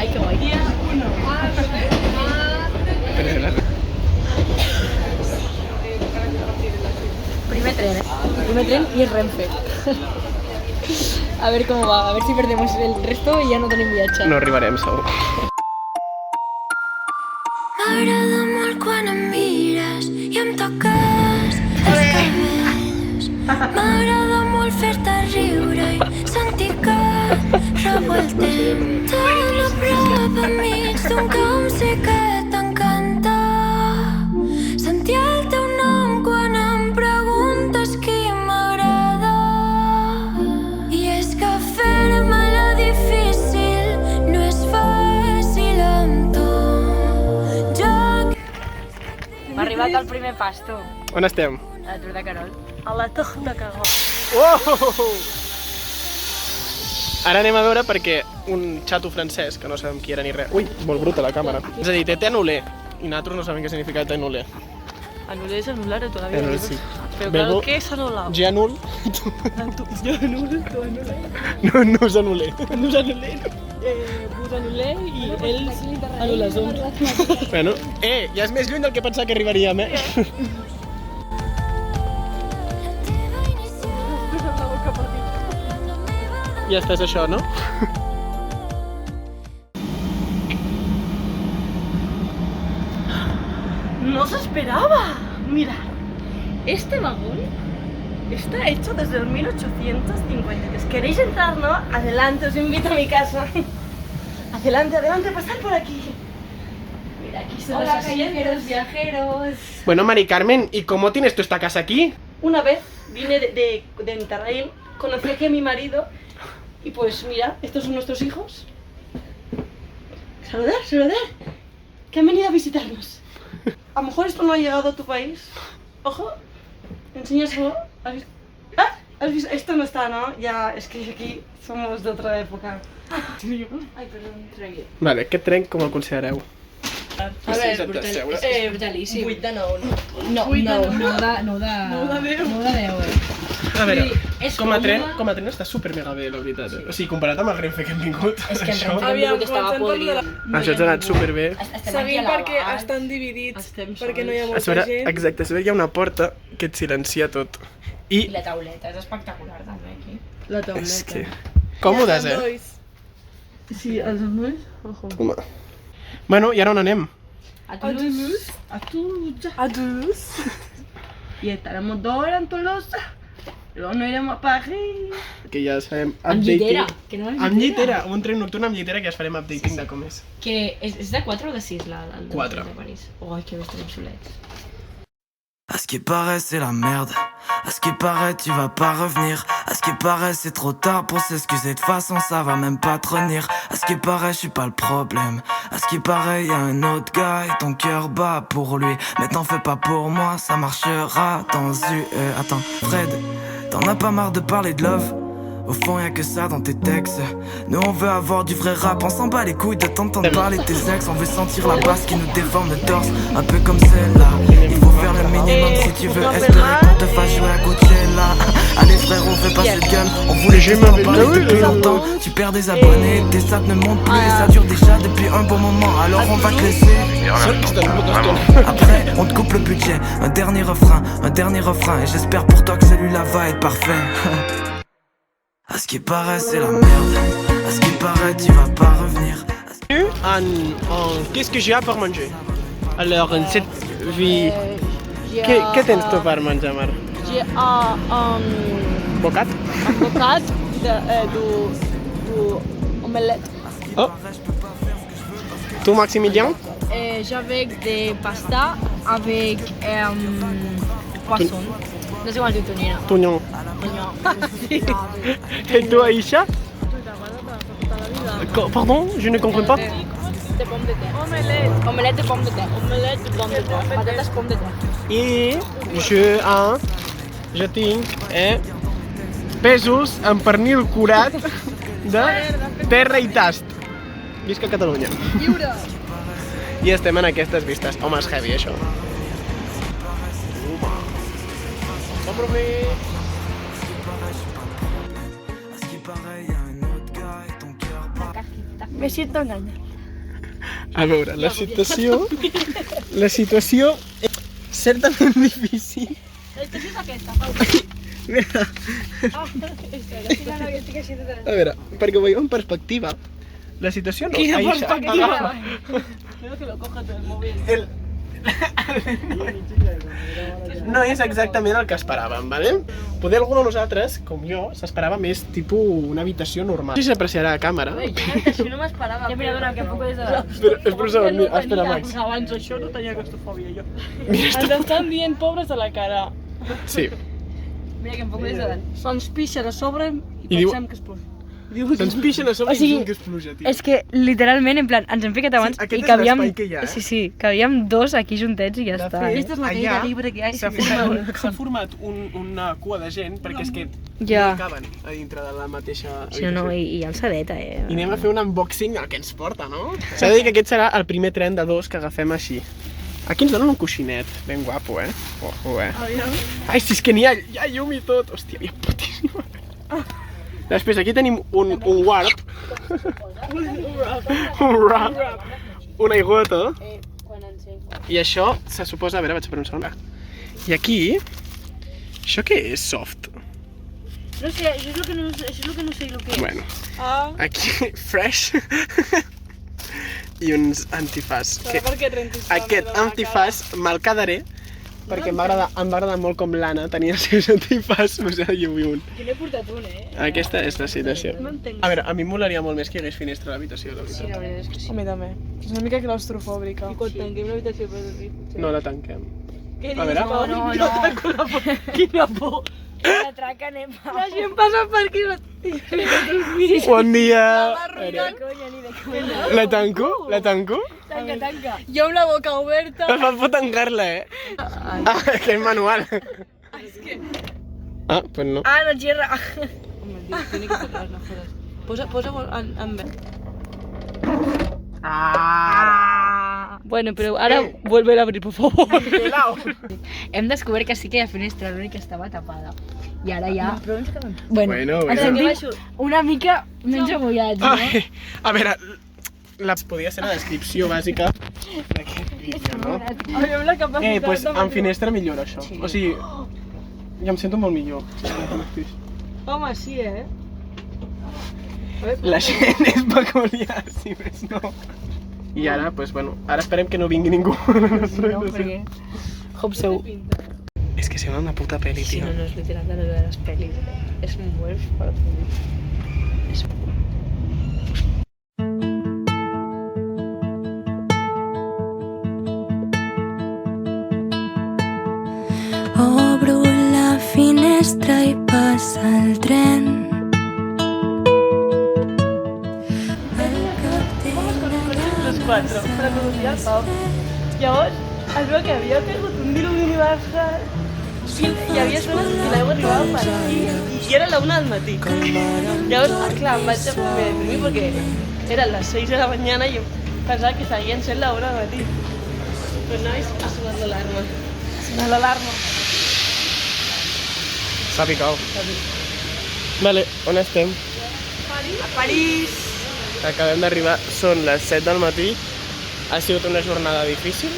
Ai, que guai. Primer tren y Renfe. A ver cómo va, a ver si perdemos el resto y ya no tenim viatge. No arribarem, segur. M'agrada molt quan em mires i em toques els cabells. M'agrada molt fer-te riure i sentir que revoltem. T'agrada la prova enmig d'un camp sé que t'encanta. Sentir el teu nom quan em preguntes qui m'agrada. I és que fer-me la difícil no és fàcil amb tu. M'ha arribat el primer pas, tu. On estem? A la Tour de Carol. A la Tour de Carol. Oh! Ara anem a veure perquè un xato francès, que no sabem qui era ni res... Ui, molt bruta la càmera. És a dir, té anulé, i nosaltres no sabem què significa anulé. Anular es anular de toda la vida. Sí. Pero Bebo- claro, ¿qué es anular? Je anul. Yo anulo, tú anulas. No, no us anulé. Nous annulé. Vous annulez y él anula son. Bueno, ja és més lluny del que pensava que arribaríem, eh? Ja estàs això, no? No se esperaba. Mira, este vagón está hecho desde el 1853. ¿Queréis entrar, no? Adelante, os invito a mi casa. Adelante, adelante, pasad por aquí. Mira, aquí son los asientos. viajeros. Bueno, Mari Carmen, ¿y cómo tienes tú esta casa aquí? Una vez vine de Interrail, conocí aquí a mi marido y pues mira, estos son nuestros hijos. Saludar, saludar, que han venido a visitarnos. A lo mejor esto no ha llegado a tu país. Ojo, enséñaselo. ¿Has visto? ¿Ah? ¿Has visto? Esto no está, ¿no? Ya, es que aquí somos de otra época. Ay, perdón, tragué. Vale, aquest tren com el considereu? A Sí, veure, seure. és brutalíssim. 8 de 9, no? No, no de 10. A veure, és com a còmode. tren està super mega bé, la veritat. O sigui, comparat amb el Renfe que hem vingut, És que en això... Renfe hem vingut estava podrida. Això ens ha anat super bé. Seguim perquè estan dividits, perquè no hi ha A molta sobre, gent. exacte, a sobre hi ha una porta que et silencia tot. I I la tauleta és espectacular també aquí. La és tauleta. que... Còmodes, eh? Dois. Sí, els endolls, ojo. Home. Bueno, i ara on anem? A Toulouse. A Toulouse. A Toulouse. Y estaremos 2 horas en Tolosa. Luego nos iremos a París. Que ja sabem Amb llitera. Que no Amb llitera, un tren nocturn amb llitera que ja es farem updating de com és. Que és de 4 o de 6 el 4. de París. Ai, que bé estarem solets. À ce qui paraît c'est la merde. À ce qui paraît tu vas pas revenir. À ce qui paraît c'est trop tard pour s'excuser. De toute façon ça va même pas te revenir. À ce qui paraît je suis pas le problème. À ce qui paraît y a un autre gars et ton cœur bat pour lui. Mais t'en fais pas pour moi, ça marchera dans attends, Fred, t'en as pas marre de parler de love? Au fond y'a que ça dans tes textes. Nous on veut avoir du vrai rap. On s'en bat les couilles de t'entendre parler de tes ex. On veut sentir la basse qui nous déforme le torse. Un peu comme celle-là. Il faut faire le minimum si tu veux espérer qu'on te fasse jouer à Coachella. Allez frère, on fait passer de gueule. On voulait juste en parler depuis longtemps. Tu perds des abonnés, tes stats ne montent plus. Et ça dure déjà depuis un bon moment. Alors on va te laisser. Après on te coupe le budget. Un dernier refrain. Et j'espère pour toi que celui-là va être parfait. À ce qui paraît c'est la merde. À ce qui paraît tu vas pas revenir. Qu'est-ce que j'ai per manger? Alors, en cette vie... Què tens tu per menjar, Mar? J'ai un Bocat? bocat d'omelette. Oh! Tu, Maximilien? J'avais des pastas avec poisson. No sé com es diu tonyina. Tonyó. Et toi, Aïcha? Pardon? Je ne comprends pas. De pommes de terre. Omelette de pommes de terre. Omelette de pommes de terre. Patates pommes de terre. I jo tinc pesos amb pernil curat de terra i tast. Visca Catalunya. Lliure. I estem en aquestes vistes. Home, és heavy, això. Me siento engañada. A veure, la situació és certament difícil. La situació és aquesta, A veure, perquè ho veieu en perspectiva, la situació no... Quina Aisha, perspectiva? agafa. Creo que lo cojas del móvil. No és exactament el que esperàvem, ¿vale? Poder algú de nosaltres, com jo, s'esperava més tipus una habitació normal. No sé si s'apreciarà a càmera. Això no m'esperava. Ja mira, dona, que puc des de... Però espera, Max. Abans això no tenia claustrofòbia, jo. Mira, Ens estan dient pobres a la cara. sí. Mira, que em puc des de... Se'ns pixen a sobre i I diu- pensem que és pluja. Se'ns pixen a sobre O sigui, i diuen que és pluja, tio. És que, literalment, en plan, ens hem ficat abans aquest i és cabíem... l'espai que hi ha, eh? Sí, sí, cabíem dos aquí juntets i ja està. Esta és la caïda libre que hi ha. S'ha format una cua de gent perquè és que Ja. no caben a dintre de la mateixa Sí, no, habitació. i alçadeta, I anem a fer un unboxing al que ens porta, no? S'ha de dir que aquest serà el primer tren de dos que agafem així. Aquí ens donen un coixinet, ben guapo, eh? Ojo, eh? Ai, si és que n'hi ha llum i tot. Hòstia, ja putíssima. Després aquí tenim un warp. Un wrap. Una aigüeta. I això se suposa... A veure, vaig per un segon. I aquí... Això què és? Soft. No sé, això és el que no sé el que és. Bueno, aquí, fresh. I uns antifàs. Serà perquè et rentis Aquest antifàs me'l quedaré perquè em va agradar molt com l'Anna tenia els seus antifàs, no sé, jo vull un. Jo n'he portat un, Aquesta és la situació. No entenc. A veure, a mi em molaria molt més que hi hagués finestra a l'habitació, la veritat. la veritat és que sí. A mi també. És una mica claustrofòbica. I quan tanquem l'habitació per dormir. No la tanquem. Què A veure. No. Jo tanco la por. Quina por. La traca anem a... La gent passa per aquí i Bon dia! Ni de conya, ni de conya. La tanco? La tanco? Tanca, tanca. Jo amb la boca oberta. Me fa por tancar-la, eh? Ah, que és manual. Ah, pues no. Ah, no xerra. Tiene que cerrar las jodas. Posa en verd. Bueno, pero ahora vuelve a abrir, por favor. Hem descobert que sí que hi ha finestra, l'únic que estava tapada. I ara ja... Bueno, Bueno, ens bueno. sentim una mica menys amullats, no? Ai, a veure, podia ser la descripció bàsica d'aquest vídeo, no? Aviam la capacitat Pues de amb finestra millora això. O sigui, ja em sento molt millor. Home, sí, La gent és peculiar, si més no. I ara, pues bueno, ara esperem que no vingui ningú a la nostra No, habitació. perquè... Hop seu. És que sembla una puta pel·li, Sí, tio. no és literal de les pel·lis. És molt fort. És... Obro la finestra i passa el tren. Els quatre, per aconseguir el Pau. Llavors, es veu que havia caigut un diluvi universal i hi havia zones que l'aigua arribava per aquí i era la 1 del matí. Llavors, clar, em vaig dormir perquè eren les 6 de la mañana i jo pensava que seguien sent la 1 del matí. Però nois, ha sonat l'alarma. Ha sonat l'alarma. S'ha picat. Vale, on estem? A París. Acabem d'arribar, són les 7 del matí. Ha sigut una jornada difícil.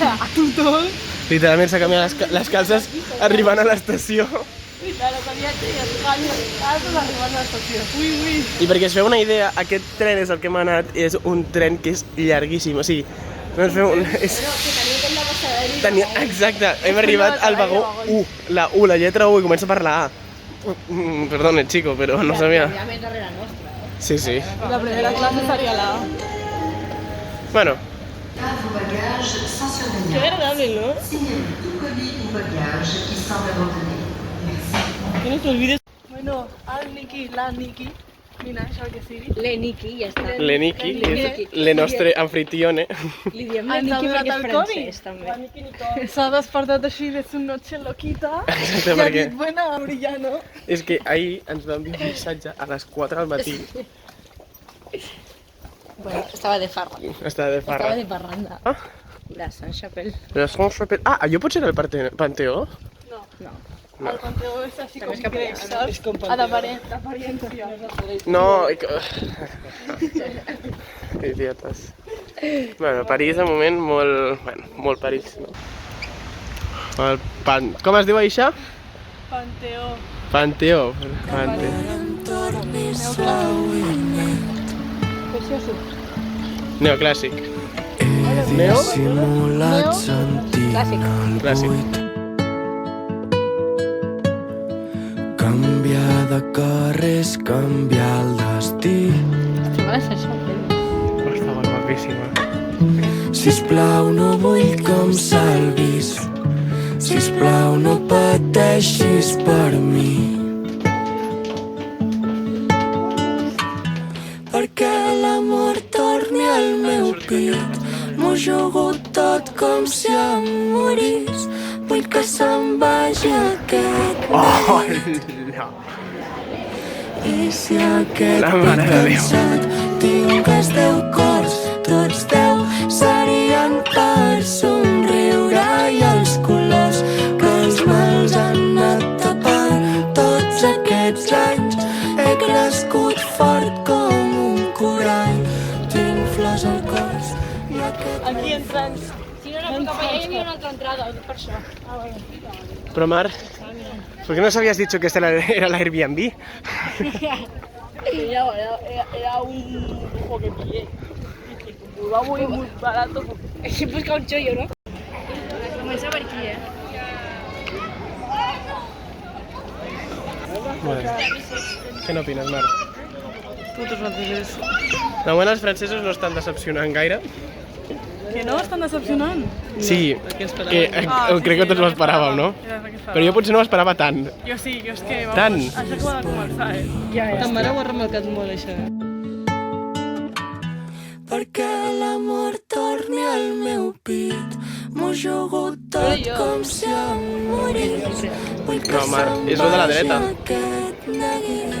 A tothom. Literalment s'ha canviat les calces arribant a l'estació. Claro, tenia calços arribant a l'estació. Ui, ui. I perquè us feu una idea, aquest tren és el que hem anat i és un tren que és llarguíssim. O sigui, no ens feu... Tenia, exacte, hem arribat al vagó 1, la U, la lletra U, i comença per la A. Perdone, chico, però no sabia. Ja més darrere nostra. Sí, sí. La primera classe seria la A. Bueno, Vos bagages sans surveillance. Que agradable, ¿no? Signalez tout colis ou bagage qui semble abandonné. Merci. Que no t'olvides. Bueno, el Niki, la Niki, mira, això que sigui. L'Eniki, ja està. l'Eniki, és le nostre anfitrione. Li diem Ens ha l'Eniki donat perquè és el francès, també. La Niki Nicole. S'ha despertat així de su noche loquita. Exacte, I ha perquè dit, bueno, brillano. és que ahir ens va enviar un missatge a les 4 del matí. Bueno, estava de farra. Estava de Estava farra. de parranda. Ah. La Sant Chapelle. Però som super... Ah, allò potser era el Panteó? No. No. El Panteó és així com és que grec, saps? com A d'apariència. No, idiotes. Bueno, París de moment molt... Bueno, molt París, no? Com es diu això? Panteó. Panteó. Panteó. Neoclàssic. Neo? Simulat sentint el Clàssic. buit. Canviar de carrers, canviar el destí. Està guapíssima. Sisplau, no vull que em salvis. Sisplau, no pateixis per mi. Perquè l'amor torni al meu pit. M'ho jugo tot com si em morís. Vull que se'n vagi aquest Oh, neguit. no. I si aquest La mare de Déu. cansat tingués 10 cors, tots 10 serien per somriure i els colors que els mals han anat tapant tots aquests anys. He crescut fort com un corall, tinc flors al cos i aquest... Aquí entrants. Si no, no, cap allà hi havia una altra entrada, per això. Pero Mar, ¿por qué nos habías dicho que esta era la Airbnb? Era un lujo que pillé. Va muy barato. He buscat un xollo, no? Comença per aquí, Bueno. ¿Qué no opinas, Mar? Putos franceses. De moment els francesos no estan decepcionant gaire. Que no estan decepcionant. Sí, crec que tots ho esperàvem, no? Però jo potser no ho esperava tant. Jo sí, jo és que... Vamos, Tant? Això acaba de començar, Ja, Ta mare ho ha remarcat molt, això. Perquè l'amor torni al meu pit. M'ho jugo tot com si em morís. Vull que No, Mar, se'n és lo de la vagi dreta. aquest neguit.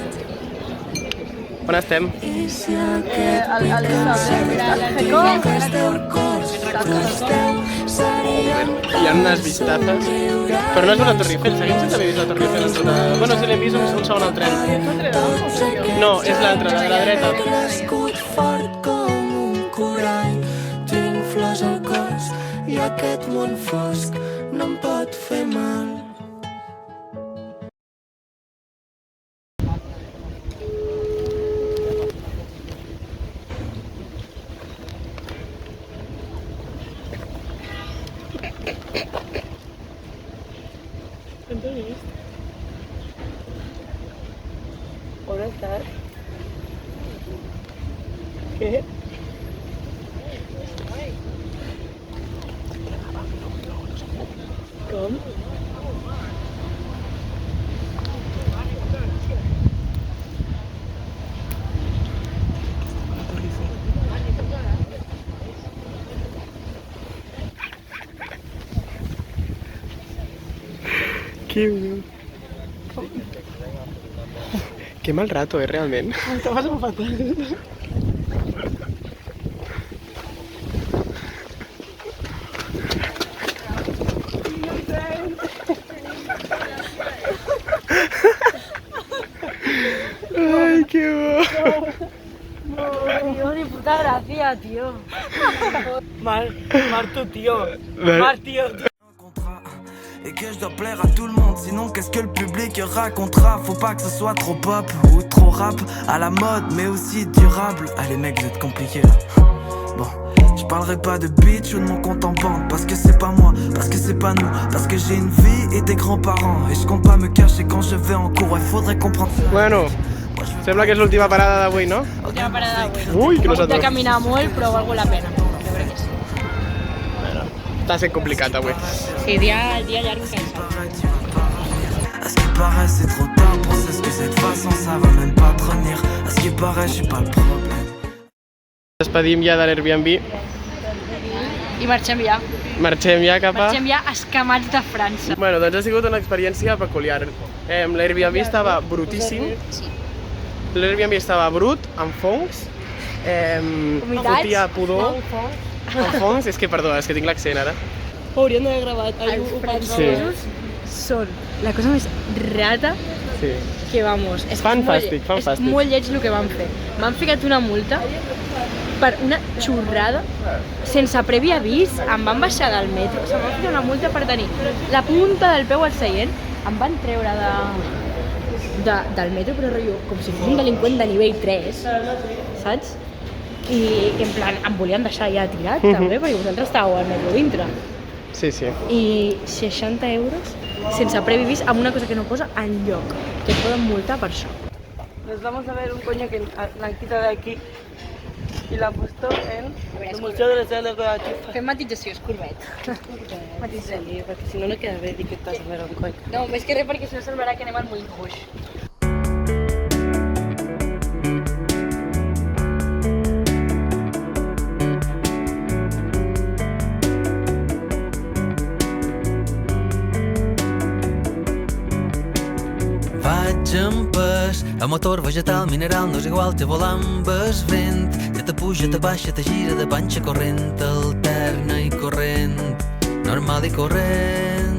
On estem? I si aquest tingués 10 cors, tots 10 serien Hi ha unes vistazes. Però no és una Torre Eiffel, seguim sense haver vist la Torre Eiffel. Bueno, sí, l'hem vist un segon al tren. No, és l'altra, la de la dreta. He crescut fort com un corall, tinc flors al cos i aquest món fosc no em pot fer mal. On estàs? Què? Com? Que mal rato, realment. T'ho vas fatal. Ai, que bo. Tío, ni puta gracia, tío. Mar, tu tío. Ouais. Mar, tío. Et que je dois plaire à tout le monde, sinon qu'est-ce que le public racontera? Faut pas que ce soit trop pop ou trop rap, à la mode mais aussi durable. Ah les mecs vous êtes compliqués là. Bon, je parlerai pas de bitch ou de mon compte en banque, parce que c'est pas moi, parce que c'est pas nous, parce que j'ai une vie et des grands-parents, et je compte pas me cacher quand je vais en cours, il faudrait comprendre ça. Bueno, sembla que és l'última parada d'avui, no? Última parada d'avui. Ui, que Hem hagut de nosaltres... caminar molt, però ha valgut la pena. Jo crec que sí. Està sent complicat avui. Sí, dia llarg i cansat. À ce qui paraît c'est trop tard pour s'excuser, de toute façon ça va même pas te revenir. À ce qui paraît je suis pas le problème. Despedim ja de l'Airbnb. I marxem ja. Marxem ja cap a... Marxem ja escamats de França. Bueno, doncs ha sigut una experiència peculiar. L'Airbnb estava brutíssim. Sí. L'Airbnb estava brut, amb fongs. Fotia pudor. Amb fongs, és que, perdó, és que tinc l'accent ara. Ho hauríem d'haver gravat. Els francesos són la cosa més rata Sí. que vamos. És Fantàstic, molt, fantàstic. És molt lleig el que van fer. M'han ficat una multa per una xorrada, sense previ avís, em van baixar del metro, se'm va fer una multa per tenir la punta del peu al seient, em van treure del metro, però rotllo, com si fos un delinqüent de nivell 3, saps? I en plan, em volien deixar ja tirat, també, perquè vosaltres estàveu al metro dintre. Sí, sí. I 60 euros sense previ avís amb una cosa que no posa enlloc, que et poden multar per això. Nos vamos a ver un coño que la han quitado de aquí y la han puesto en el Museo de la Sala de la Chifa. Fem matització, és corbet. Sí, perquè si no, no queda bé dir que estàs a veure un coll. No, més que res perquè si no semblarà que anem al Moll Rouge. Vaig amb pes, a motor vegetal, mineral, no és igual, te volar amb el vent, que te puja, te baixa, te gira de panxa corrent, alterna i corrent, normal i corrent.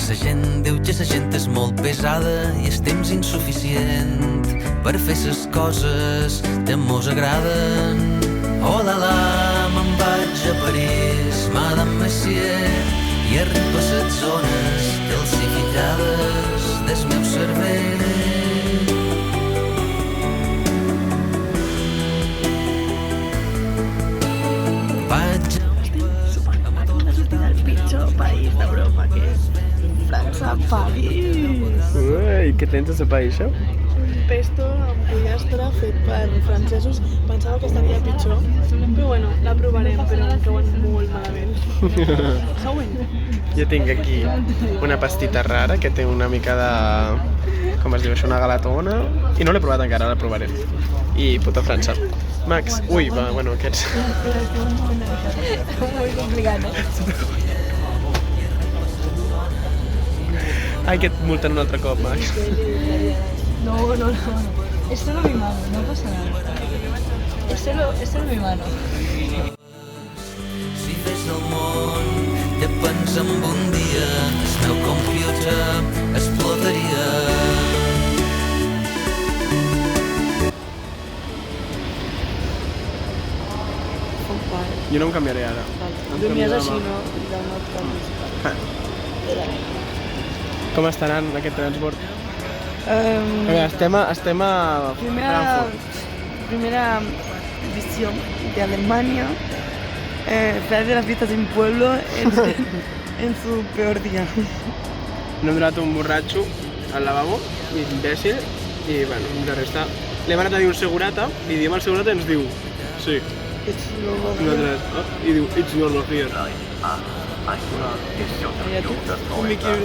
La gent diu que la gent és molt pesada i el temps insuficient per fer les coses que mos agraden. Oh la la, me'n vaig a París, Madame Messier, i arriba a les zones calcificades del meu cervell. Vaig a motor vegetal, Pitjor país d'Europa que és França, París. Ui, què tens a sopar, això? Pesto amb pollastre fet per francesos. Pensava que estaria pitjor, però bueno, la provarem, però em cauen molt malament. Següent. Jo tinc aquí una pastita rara que té una mica de... com es diu això? Una galatona. I no l'he provat encara, la provaré. I puta França. Max, ui, bueno, aquests... Molt complicat, Ai, que et multen un altre cop, Max. No. Es solo mi mano, no pasa nada. Es solo mi mano. Si fes el món que pensa en un dia, el meu computer explotaria. Jo no em canviaré ara. Dormies així, no? Ja no et canvis. Com estaran aquest transport? A veure, estem a Frankfurt. Primera visión de Alemania. Fue de las fiestas en pueblo en su peor día. No hem trobat un borratxo al lavabo, imbècil, i bueno, de resta... Li hem anat a dir un segurata, i diem al segurata i ens diu sí. Nosaltres, i diu it's normal here. ¿Y tú? Un Mickey.